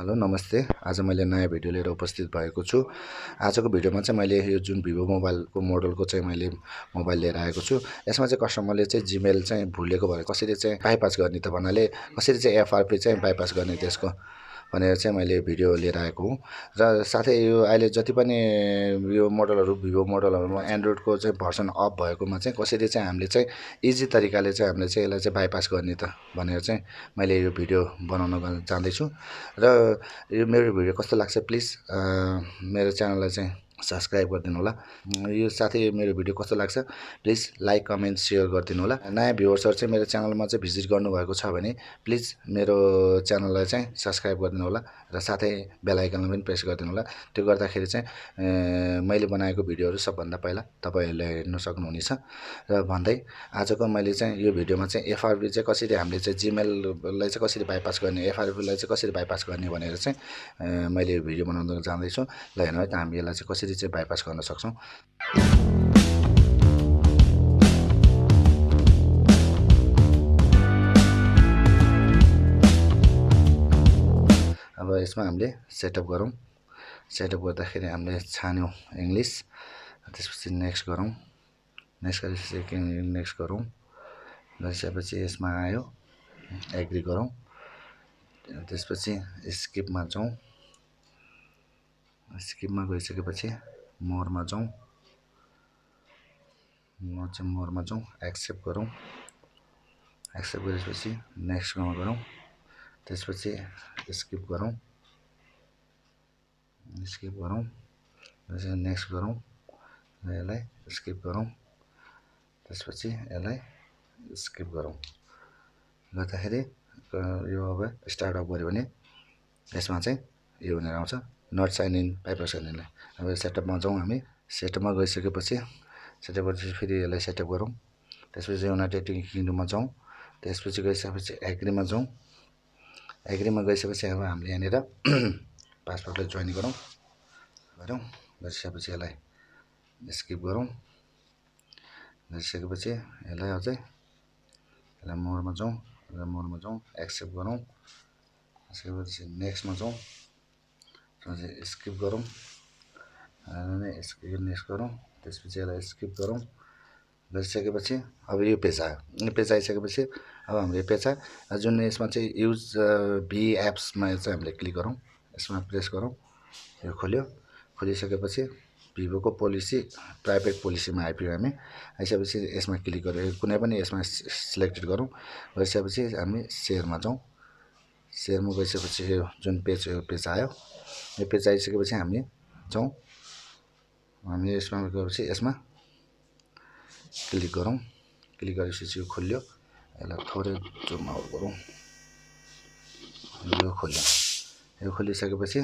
Hello नमस्ते। आज मैले नयाँ भिडियो लिएर उपस्थित भएको छु। आजको भिडियोमा चाहिँ मैले यो जुन भिभो मोबाइलको मोडलको चाहिँ मैले मोबाइल लिएर आएको छु। यसमा चाहिँ कस्टमरले चाहिँ जिमेल चाहिँ भुलेको भएर कसरी चाहिँ बाइपास गर्ने त भन्नाले कसरी चाहिँ एफआरपी चाहिँ बाइपास गर्ने त्यसको भनेर चाहिँ मैले भिडियो लिएर आएको हुँ। र साथै यो अहिले जति पनि यो मोडलहरू भिभो मोडलहरूमा एन्ड्रोइडको चाहिँ भर्सन अफ भएकोमा चाहिँ कसरी चाहिँ हामीले चाहिँ इजी तरिकाले चाहिँ हामीले चाहिँ यसलाई चाहिँ बाइपास गर्ने त भनेर चाहिँ मैले यो भिडियो बनाउन जाँदैछु। र यो मेरो भिडियो कस्तो लाग्छ प्लिज मेरो च्यानललाई चाहिँ सब्सक्राइब गरिदिनु होला। यो साथै मेरो भिडियो कस्तो लाग्छ प्लिज लाइक कमेन्ट सेयर गरिदिनु होला। नयाँ भ्युअर्सहरू चाहिँ मेरो च्यानलमा चाहिँ भिजिट गर्नुभएको छ भने प्लिज मेरो च्यानललाई चाहिँ सब्सक्राइब गरिदिनु होला र साथै बेल आइकनलाई पनि प्रेस गरिदिनु होला। त्यो गर्दाखेरि चाहिँ मैले बनाएको भिडियोहरू सबभन्दा पहिला तपाईँहरूले हेर्न सक्नुहुनेछ। र भन्दै आजको मैले चाहिँ यो भिडियोमा चाहिँ एफआरपी चाहिँ कसरी हामीले चाहिँ जिमेललाई चाहिँ कसरी बाइपास गर्ने, एफआरपीलाई चाहिँ कसरी बाइपास गर्ने भनेर चाहिँ मैले यो भिडियो बनाउन जाँदैछु। ल हेर्नु है त हामी यसलाई चाहिँ कसरी चाहिँ बाइपास गर्न सक्छौँ। अब यसमा हामीले सेटअप गरौँ। सेटअप गर्दाखेरि हामीले छान्यौँ इङ्ग्लिस, त्यसपछि नेक्स्ट गरौँ। नेक्स्ट गरेपछि नेक्स्ट गरौँ। गरिसकेपछि यसमा आयो एग्री गरौँ। त्यसपछि स्किपमा जाउँ। स्किपमा गइसकेपछि मोरमा जाउँ। मोरमा जाउँ, एक्सेप्ट गरौँ। एक्सेप्ट गरेपछि नेक्स्टमा गरौँ। त्यसपछि स्किप गरौँ। स्किप गरौँ, नेक्स्ट गरौँ, यसलाई स्किप गरौँ। त्यसपछि यसलाई स्किप गरौँ। गर्दाखेरि यो अब स्टार्ट अप गऱ्यो भने यसमा चाहिँ यो भनेर आउँछ नट साइन इन बाइपास गर्नेलाई। अब सेटअपमा जाउँ हामी। सेटअपमा गइसकेपछि सेटअप गरेपछि फेरि यसलाई सेटअप गरौँ। त्यसपछि युनाइटेड किङ्डममा जाउँ। त्यसपछि गइसकेपछि एग्रीमा जाउँ। एग्रीमा गइसकेपछि अब हामीले यहाँनिर पासवर्डलाई जोइन गरौँ। गरिसकेपछि यसलाई स्किप गरौँ। गरिसकेपछि यसलाई अझै यसलाई मोरमा जाउँ। मोरमा जाउँ, एक्सेप्ट गरौँ। त्यसपछि नेक्स्टमा जाउँ, स्किप गरौँ। नेक्स्ट गरौँ। त्यसपछि यसलाई स्किप गरौँ। गरिसकेपछि अब यो पेज आयो। यो पेज आइसकेपछि अब हाम्रो यो पेज आयो। जुन यसमा चाहिँ युज भी एप्समा चाहिँ हामीले क्लिक गरौँ। यसमा प्रेस गरौँ। यो खोल्यो। खोलिसकेपछि भिभोको पोलिसी प्राइभेट पोलिसीमा आइपुग्यो हामी। आइसकेपछि यसमा क्लिक गरेर कुनै पनि यसमा सिलेक्टेड गरौँ। गरिसकेपछि हामी सेयरमा जाउँ। सेयरमा गइसकेपछि यो जुन पेज आयो। यो पेज आइसकेपछि हामी जाउँ। हामी यसमा गएपछि यसमा क्लिक गरौँ। क्लिक गरेपछि यो खोल्यो। यसलाई थोरै जुम आउट गरौँ। यो खोल्यो। यो खोलिसकेपछि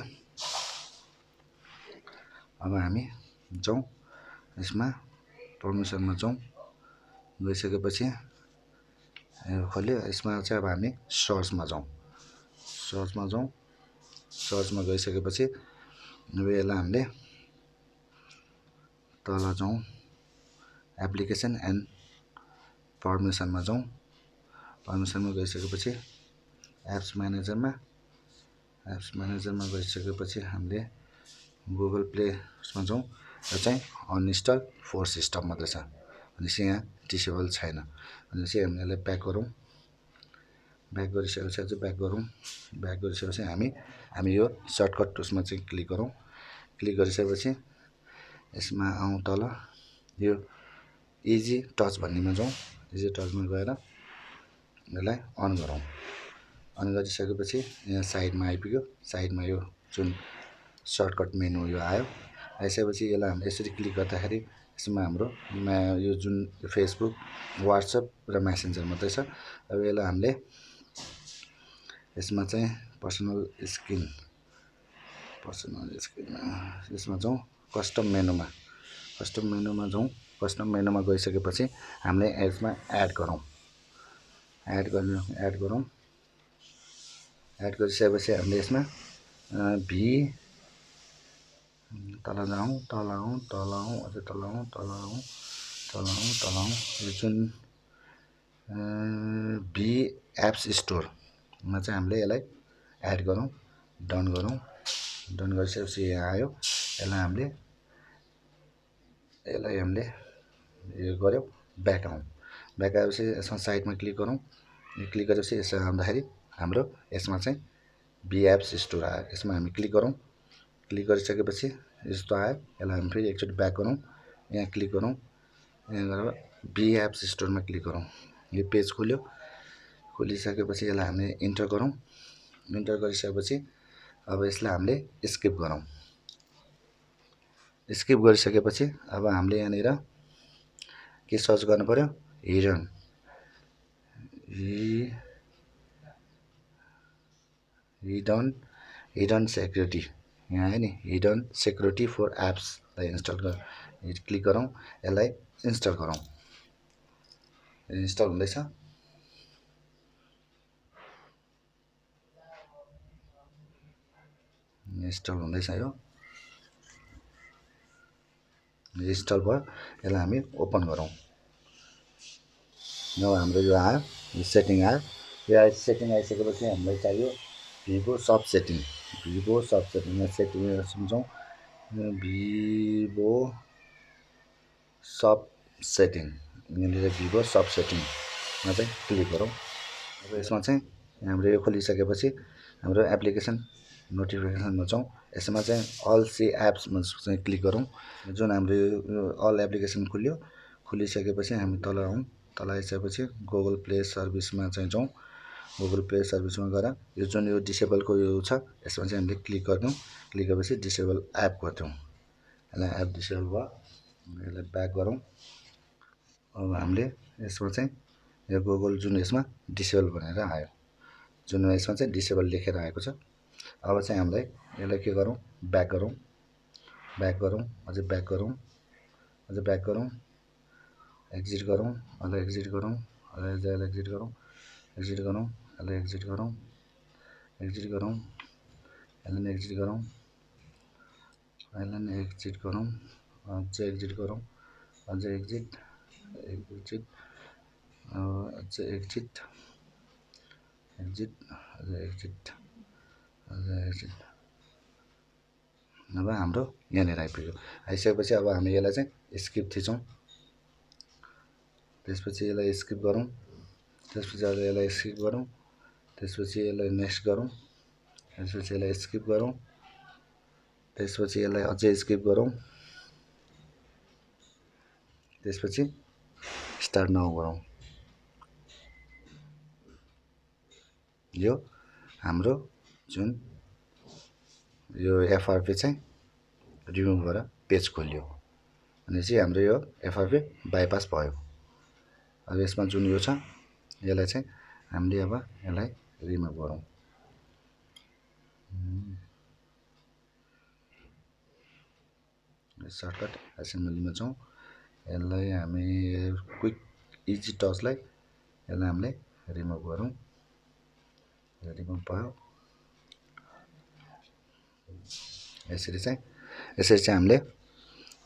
अब हामी जाउँ यसमा पर्मिसनमा जाउँ। गइसकेपछि यो खोल्यो। यसमा चाहिँ अब हामी सर्चमा जाउँ। सर्चमा गइसकेपछि अब यसलाई हामीले तल जाउँ। एप्लिकेसन एन्ड पर्मिसनमा जाउँ। पर्मिसनमा गइसकेपछि एप्स म्यानेजरमा गइसकेपछि हामीले गुगल प्लेमा जाउँ। र चाहिँ अनइन्स्टल फोर्स स्टप मात्रै छ, भनेपछि यहाँ डिसेबल छैन। भनेपछि हामी यसलाई ब्याक गरौँ। ब्याक गरिसकेपछि चाहिँ ब्याक गरिसकेपछि हामी यो सर्टकट टुल्समा चाहिँ क्लिक गरौँ। क्लिक गरिसकेपछि यसमा आउँ तल यो इजी टच भन्नेमा जाउँ। इजी टचमा गएर यसलाई अन गरौँ। अन गरिसकेपछि यहाँ साइडमा आइपुग्यो। साइडमा यो जुन सर्टकट मेनु यो आयो। आइसकेपछि यसलाई हामीले यसरी क्लिक गर्दाखेरि यसमा हाम्रो यो जुन फेसबुक, वाट्सएप र मेसेन्जर मात्रै छ। अब यसलाई हामीले यसमा चाहिँ पर्सनल स्क्रिन यसमा जाउँ। कस्टम मेनुमा जाउँ। कस्टम मेनुमा गइसकेपछि हामीले यसमा एड गरौँ। एड गरौँ। एड गरिसकेपछि हामीले यसमा भी तल आउँ अझै तल आउँ। यो जुन भी एप्स स्टोरमा चाहिँ हामीले यसलाई एड गरौँ। डन गरौँ। डन गरिसकेपछि यहाँ आयो, यसलाई हामीले यो गऱ्यौँ, ब्याक आउँ। ब्याक आएपछि यसमा साइडमा क्लिक गरौँ। क्लिक गरेपछि यसमा आउँदाखेरि हाम्रो यसमा चाहिँ बी एप्स स्टोर आयो। यसमा हामी क्लिक गरौँ। क्लिक गरिसकेपछि यस्तो आयो। यसलाई हामी फेरि एकचोटि ब्याक गरौँ, यहाँ क्लिक गरौँ। यहाँ गएर बी एप्स स्टोरमा क्लिक गरौँ। यो पेज खुल्यो। खोलिसकेपछि यसलाई हामीले इन्टर गरौँ। इन्टर गरिसकेपछि अब यसलाई हामीले स्किप गरौँ। स्किप गरिसकेपछि अब हामीले यहाँनिर के सर्च गर्नु पर्यो, हिडन सेक्युरिटी, यहाँ आयो नि, हिडन सेक्युरिटी फर एप्सलाई इन्स्टल क्लिक गरौँ। यसलाई इन्स्टल गरौँ। इन्स्टल हुँदैछ। इन्स्टल हुँदैछ। यो इन्स्टल भयो। यसलाई हामी ओपन गरौँ। अब हाम्रो यो आयो, यो सेटिङ आयो। यो सेटिङ आइसकेपछि हामीलाई चाहियो भिभो सब सेटिङ। यहाँ सेटिङ सम्झौँ, भिभो सब सेटिङ। यहाँनिर भिभो सब सेटिङमा चाहिँ क्लिक गरौँ। अब यसमा चाहिँ हाम्रो यो खोलिसकेपछि हाम्रो एप्लिकेसन नोटिफिकेसनमा जाउँ। यसमा चाहिँ अल सी एप्समा चाहिँ क्लिक गरौँ। जुन हाम्रो यो अल एप्लिकेसन खुल्यो। खुलिसकेपछि हामी तल आउँ। तल आइसकेपछि गुगल प्ले सर्भिसमा चाहिँ जाउँ। गुगल प्ले सर्भिसमा गएर यो जुन यो डिसेबलको यो छ, यसमा चाहिँ हामीले क्लिक गर्छौँ। क्लिक गरेपछि डिसेबल एप गर्छौँ। यसलाई एप डिसेबल भयो। यसलाई ब्याक गरौँ। अब हामीले यसमा चाहिँ यो गुगल जुन यसमा डिसेबल भनेर आयो, जुन यसमा चाहिँ डिसेबल लेखेर आएको छ। अब चाहिँ हामीलाई यसलाई के गरौँ, ब्याक गरौँ। अझै ब्याक गरौँ। एक्जिट गरौँ। यसलाई एक्जिट गरौँ। यसलाई एक्जिट गरौँ। यसलाई एक्जिट गरौँ। यसलाई एक्जिट गरौँ। यसलाई एक्जिट गरौँ। अझै एक्जिट गरौँ। अझै एक्जिट। अब हाम्रो यहाँनिर आइपुग्यो। आइसकेपछि अब हामी यसलाई चाहिँ स्किप थिचौँ। त्यसपछि यसलाई स्किप गरौँ। त्यसपछि यसलाई स्किप गरौँ। त्यसपछि यसलाई नेक्स्ट गरौँ। त्यसपछि यसलाई स्किप गरौँ। त्यसपछि यसलाई अझै स्किप गरौँ। त्यसपछि स्टार्ट नाउ गरौँ। यो हाम्रो जुन यो एफआरपी चाहिँ रिमुभ गरेर पेज खोल्यो भने चाहिँ हाम्रो यो एफआरपी बाइपास भयो। अब यसमा जुन यो छ, यसलाई चाहिँ हामीले अब यसलाई रिमुभ गरौँ। सर्टकट एसेम्बलीमा जाउँ। यसलाई हामी क्विक इजी टचलाई यसलाई हामीले रिमुभ गरौँ। रिमुभ भयो। यसरी चाहिँ हामीले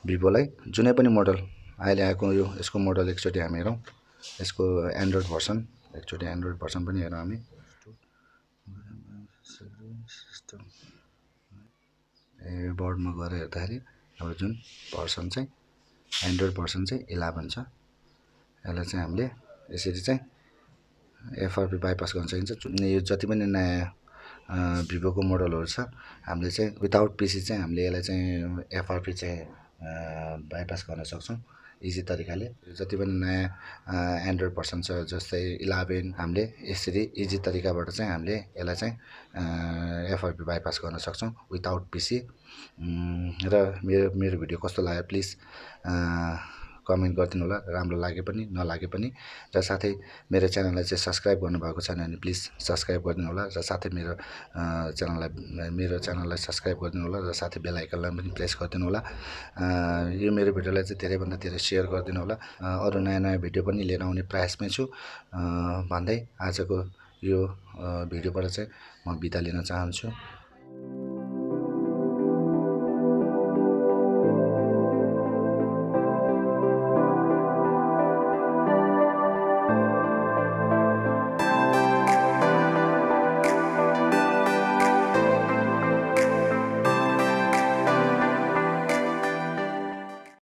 भिभोलाई जुनै पनि मोडल अहिले आएको यो यसको मोडल एकचोटि हामी हेरौँ। यसको एन्ड्रोइड भर्सन पनि हेरौँ हामी। बोर्डमा गएर हेर्दाखेरि अब जुन भर्सन चाहिँ एन्ड्रोइड भर्सन चाहिँ 11 छ। यसलाई चाहिँ हामीले यसरी चाहिँ एफआरपी बाइपास गर्न सकिन्छ। यो जति पनि नयाँ भिभोको मोडलहरू छ, हामीले चाहिँ विदाउट पिसी चाहिँ हामीले यसलाई चाहिँ एफआरपी चाहिँ बाइपास गर्न सक्छौँ इजी तरिकाले। जति पनि नयाँ एन्ड्रोइड भर्सन छ जस्तै 11, हामीले यसरी इजी तरिकाबाट चाहिँ हामीले यसलाई चाहिँ एफआरपी बाइपास गर्न सक्छौँ विदाउट पिसी। र मेरो भिडियो कस्तो लाग्यो प्लिज कमेन्ट गरिदिनु होला, राम्रो लागे पनि नलागे पनि। र साथै मेरो च्यानललाई चाहिँ सब्सक्राइब गर्नुभएको छैन भने प्लिज सब्सक्राइब गरिदिनु होला। र साथै मेरो च्यानललाई सब्सक्राइब गरिदिनु होला। र साथै बेल आइकनलाई पनि प्रेस गरिदिनु होला। यो मेरो भिडियोलाई चाहिँ धेरैभन्दा धेरै सेयर गरिदिनु होला। अरू नयाँ भिडियो पनि लिएर आउने प्रयासमै छु भन्दै आजको यो भिडियोबाट चाहिँ म बिदा लिन चाहन्छु।